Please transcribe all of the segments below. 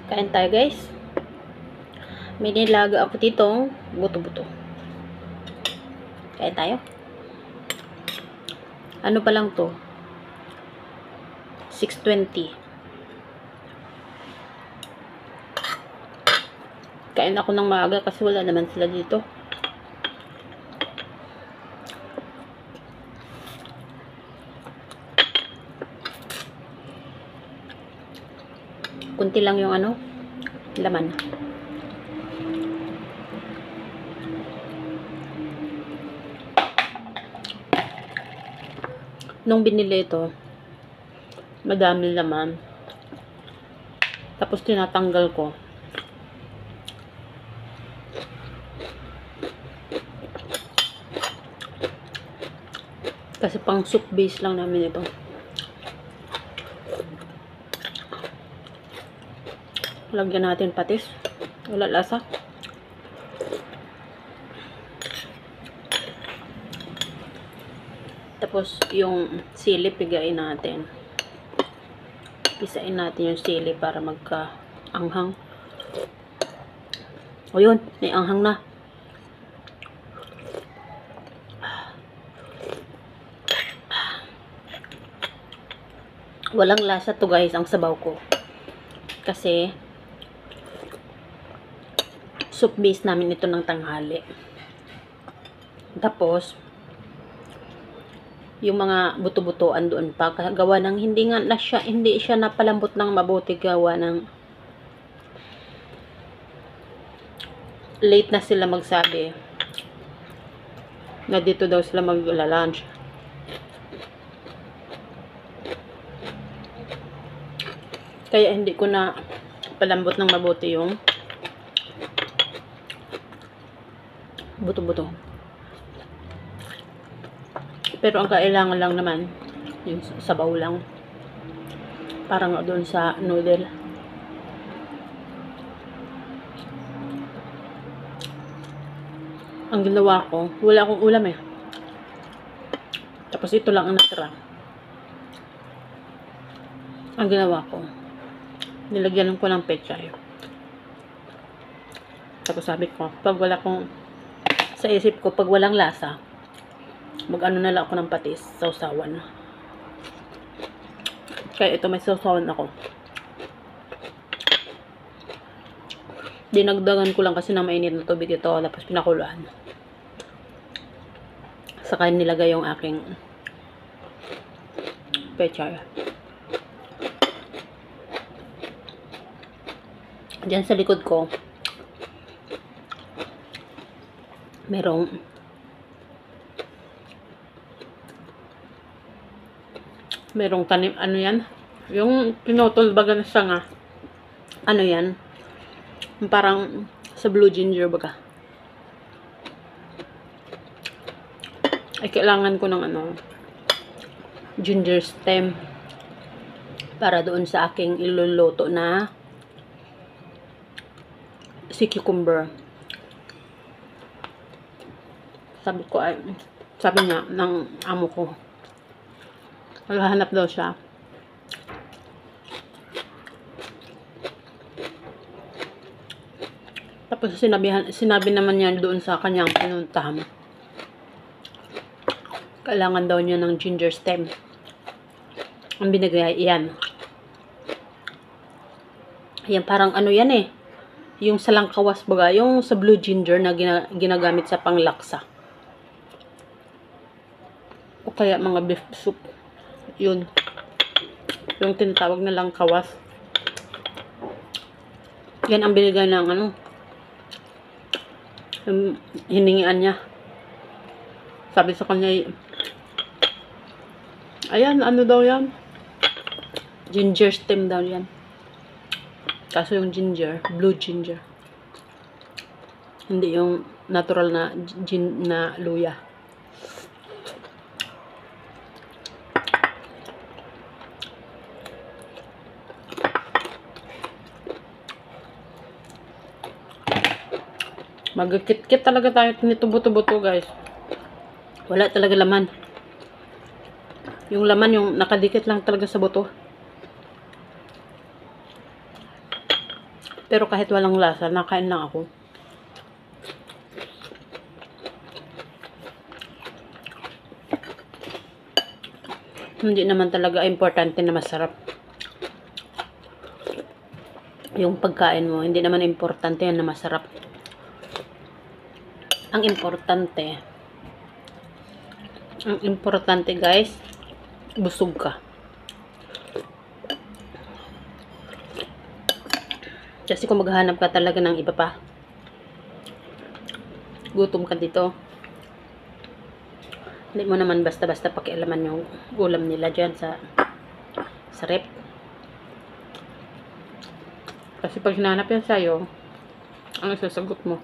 Kain tayo guys. May nilaga ako dito, buto-buto. Kain tayo. Ano pa lang to? 6:20. Kain ako ng maaga kasi wala naman sila dito. Kunti lang yung laman. Nung binili ito, madami laman. Tapos tinatanggal ko. Kasi pang soup base lang namin ito. Lagyan natin patis. Wala lasa. Tapos yung sili pigain natin. Pisain natin yung sili para magka-anghang. O yun, may anghang na. Walang lasa to guys ang sabaw ko. Kasi soup base namin ito ng tanghali. Tapos yung mga buto-butoan doon pa gawa ng hindi siya napalambot ng mabuti, gawa ng late na sila magsabi na dito daw sila magla-lunch. Kaya hindi ko na palambot ng mabuti yung buto-buto. Pero ang kailangan lang naman yung sabaw lang. Parang doon sa noodle. Ang ginawa ko, wala akong ulam eh. Tapos ito lang ang natira. Ang ginawa ko, nilagyan ko ng pechay. Tapos sabi ko, sa isip ko, pag walang lasa, mag-ano na lang ako ng patis, sausawan. Kaya ito may sausawan ako. Dinagdagan ko lang kasi ng mainit na tubig ito, tapos pinakuluan. Saka nilagay yung aking pechay. Diyan sa likod ko, merong tanim, ano yan? Yung pinotol baga na sanga. Ano yan? Parang sa blue ginger baga. Ay kailangan ko ng ginger stem para doon sa aking iluluto na si cucumber. Sabi niya ng amo ko, maghahanap daw siya. Tapos sinabi naman niya doon sa kanyang pinuntahan, kailangan daw niya ng ginger stem. Ang binigay yan. Yan parang yan eh. Yung salangkawas baga, yung sa blue ginger na ginagamit sa panglaksa. O kaya mga beef soup. Yun. Yung tinatawag na langkawas. Yan ang binigay ng yung hiningian niya. Sabi sa kanya, ayan, ano daw yan? Ginger stem daw yan. Kaso yung ginger, blue ginger. Hindi yung natural na luya. Magkikit-kit talaga tayo nito buto-buto guys. Wala talaga laman. Yung laman yung nakadikit lang talaga sa buto. Pero kahit walang lasa, nakain lang ako. Hindi naman talaga importante na masarap yung pagkain mo. Hindi naman importante yan na masarap. Ang importante guys, busog ka. Kasi kung maghahanap ka talaga ng iba pa, gutom ka dito. Hindi mo naman basta-basta pakialaman yung ulam nila dyan sa rep. Kasi pag hinanap yan sa'yo, ang isasagot mo.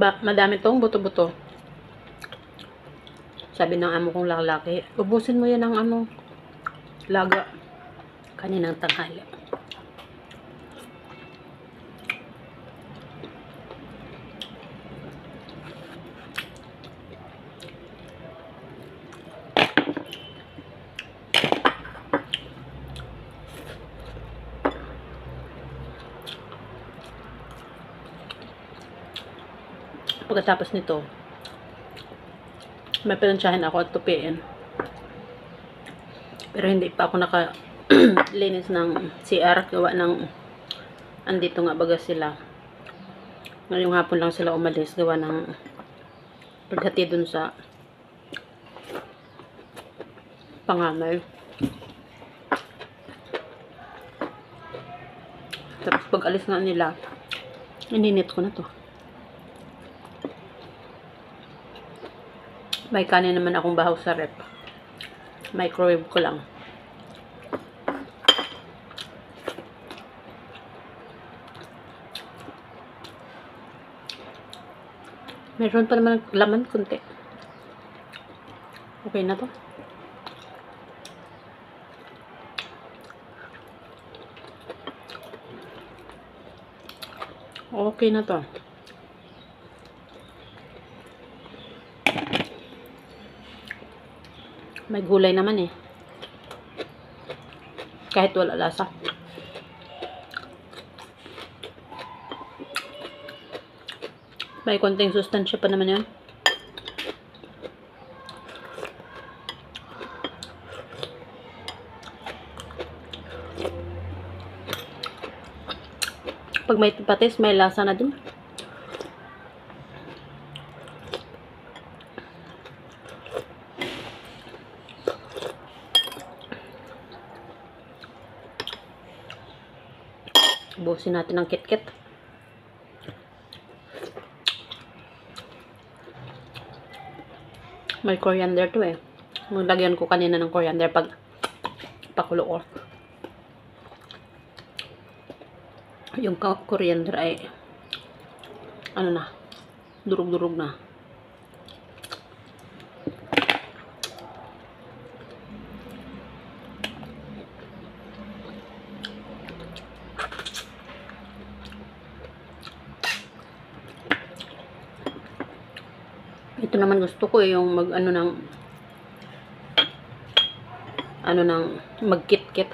Madami tong buto-buto. Sabi ng amo kong lalaki, ubusin mo yan ng laga kaninang tanghali. Pagkatapos nito, may pinunsahin ako at tupiin. Pero hindi pa ako linis ng CR. Gawa ng andito nga baga sila. Ngayong hapon lang sila umalis. Gawa ng paghati dun sa panganay. Tapos pag alis nga nila, ininit ko na to. May kanin naman akong bahaw sa rep. Microwave ko lang. Meron pa naman laman kunti. Okay na to. Okay na to. May gulay naman eh. Kahit wala lasa. May konting sustansya pa naman yan. Pag may patis, may lasa na din. Busin natin ang KitKat. May coriander to eh. Maglagyan ko kanina ng coriander pag pakulo ko. Yung coriander ay durug-durug na. Ito naman gusto ko yung mag-KitKat.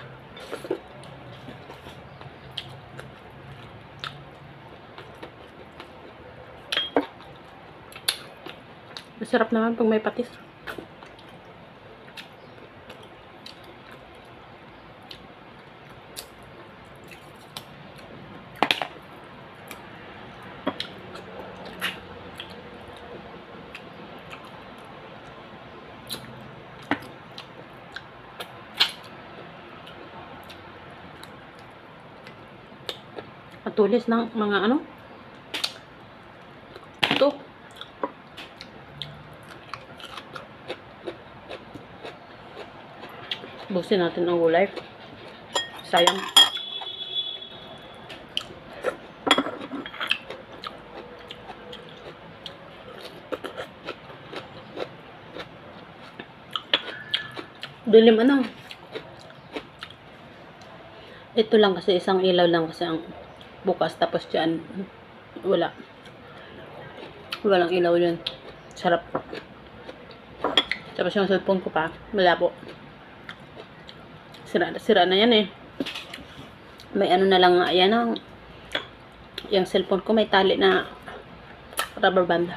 Masarap naman pag may patis. Matulis ng mga ito. Busin natin ang gulay. Sayang. Dilim Ito lang kasi, isang ilaw lang kasi ang bukas. Tapos dyan, wala. Walang ilaw yun. Sarap. Tapos yung cellphone ko pa, malabo. Sira na yan eh. May ano na lang, ayan ang yung cellphone ko may tali na rubber band.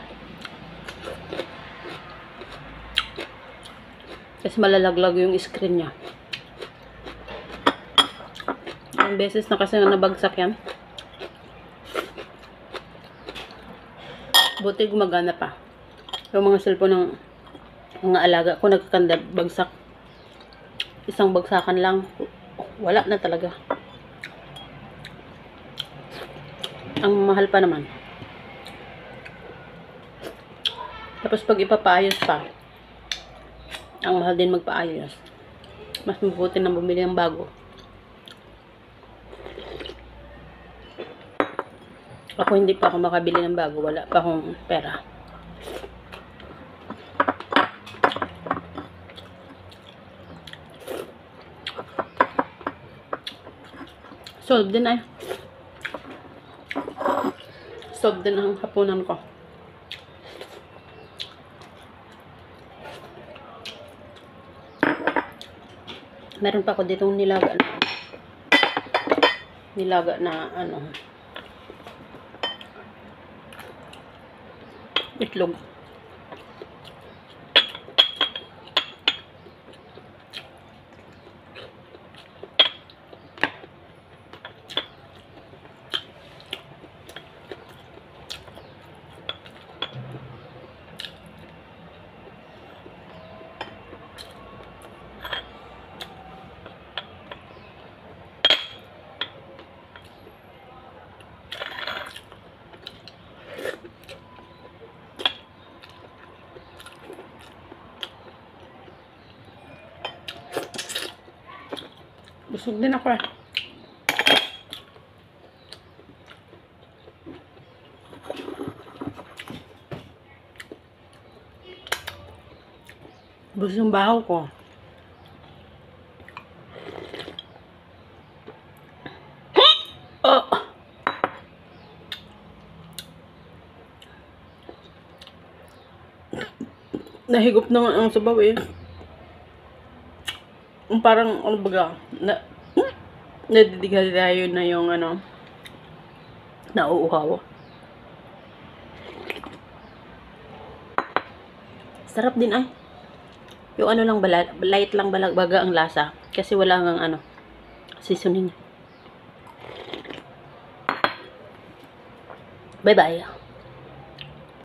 Kasi malalaglag yung screen niya. Ang beses na kasi nabagsak yan. Buti gumagana pa. Yung mga cellphone ng mga alaga ko nagkakanda, bagsak. Isang bagsakan lang, wala na talaga. Ang mahal pa naman. Tapos pag ipapaayos pa, ang mahal din magpaayos. Mas mabuti na bumili ng bago. Ako hindi pa ako makabili ng bago, wala pa akong pera. Solve din ay. Solve din ang hapunan ko. Meron pa ako ditong nilaga na ano, itlog. Busog din ako eh. Busog yung bahaw ko. Oh! Nahigop na ang sabaw eh. Parang ano baga nadidigayo na yung ano nauuhaw. Sarap din ay. Yung ano lang light lang baga ang lasa kasi wala ngang ano seasoning. Bye bye.